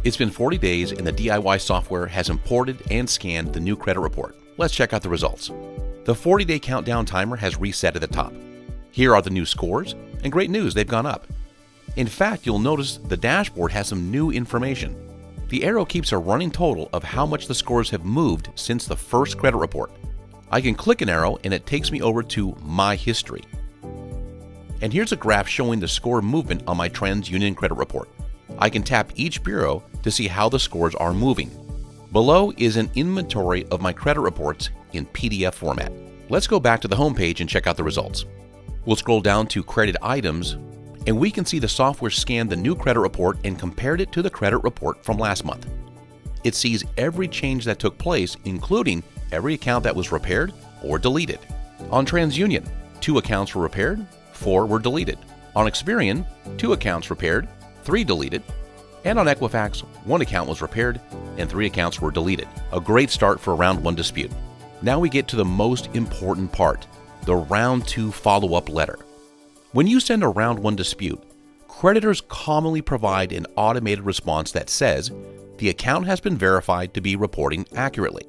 It's been 40 days and the DIY software has imported and scanned the new credit report. Let's check out the results. The 40-day countdown timer has reset at the top. Here are the new scores, and great news, they've gone up. In fact, you'll notice the dashboard has some new information. The arrow keeps a running total of how much the scores have moved since the first credit report. I can click an arrow and it takes me over to My History. And here's a graph showing the score movement on my TransUnion credit report. I can tap each bureau to see how the scores are moving. Below is an inventory of my credit reports in PDF format. Let's go back to the home page and check out the results. We'll scroll down to Credit Items, and we can see the software scanned the new credit report and compared it to the credit report from last month. It sees every change that took place, including every account that was repaired or deleted. On TransUnion, 2 accounts were repaired, 4 were deleted. On Experian, 2 accounts repaired, 3 deleted. And on Equifax, 1 account was repaired and 3 accounts were deleted. A great start for a round 1 dispute. Now we get to the most important part, the round 2 follow-up letter. When you send a round 1 dispute, creditors commonly provide an automated response that says, the account has been verified to be reporting accurately.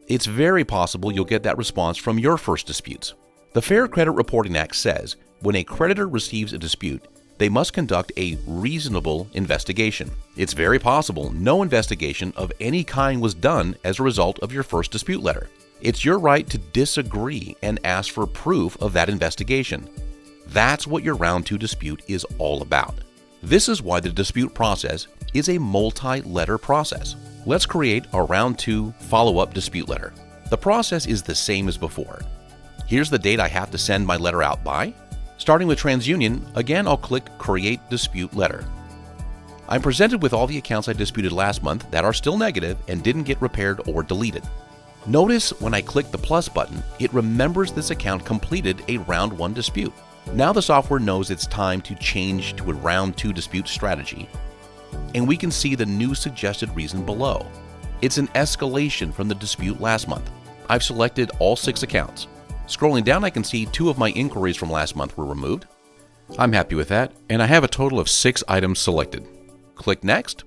It's very possible you'll get that response from your first disputes. The Fair Credit Reporting Act says when a creditor receives a dispute, they must conduct a reasonable investigation. It's very possible no investigation of any kind was done as a result of your first dispute letter. It's your right to disagree and ask for proof of that investigation. That's what your round 2 dispute is all about. This is why the dispute process is a multi-letter process. Let's create a round 2 follow-up dispute letter. The process is the same as before. Here's the date I have to send my letter out by. Starting with TransUnion, again I'll click Create Dispute Letter. I'm presented with all the accounts I disputed last month that are still negative and didn't get repaired or deleted. Notice when I click the plus button, it remembers this account completed a round 1 dispute. Now the software knows it's time to change to a round 2 dispute strategy, and we can see the new suggested reason below. It's an escalation from the dispute last month. I've selected all 6 accounts. Scrolling down, I can see 2 of my inquiries from last month were removed. I'm happy with that, and I have a total of 6 items selected. Click Next.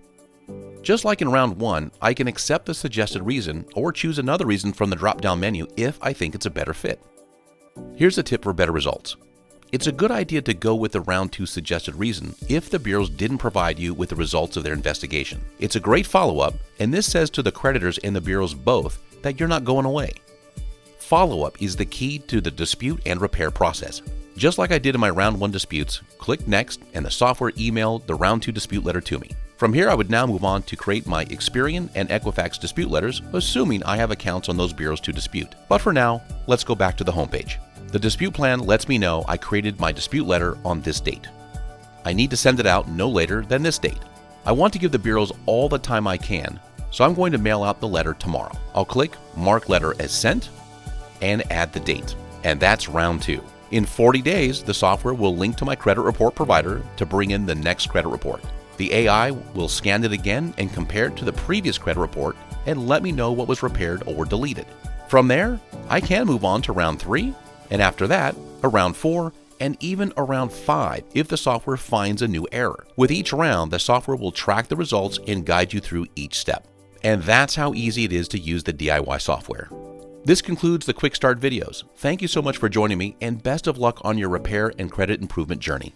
Just like in round 1, I can accept the suggested reason or choose another reason from the drop-down menu if I think it's a better fit. Here's a tip for better results. It's a good idea to go with the round 2 suggested reason if the bureaus didn't provide you with the results of their investigation. It's a great follow-up, and this says to the creditors and the bureaus both that you're not going away. Follow-up is the key to the dispute and repair process. Just like I did in my round 1 disputes, click Next and the software emailed the round 2 dispute letter to me. From here, I would now move on to create my Experian and Equifax dispute letters, assuming I have accounts on those bureaus to dispute. But for now, let's go back to the homepage. The dispute plan lets me know I created my dispute letter on this date. I need to send it out no later than this date. I want to give the bureaus all the time I can, so I'm going to mail out the letter tomorrow. I'll click Mark Letter as Sent and add the date. And that's round 2. In 40 days, the software will link to my credit report provider to bring in the next credit report. The AI will scan it again and compare it to the previous credit report and let me know what was repaired or deleted. From there, I can move on to round 3, and after that, around 4, and even around 5 if the software finds a new error. With each round, the software will track the results and guide you through each step. And that's how easy it is to use the DIY software. This concludes the Quick Start videos. Thank you so much for joining me, and best of luck on your repair and credit improvement journey.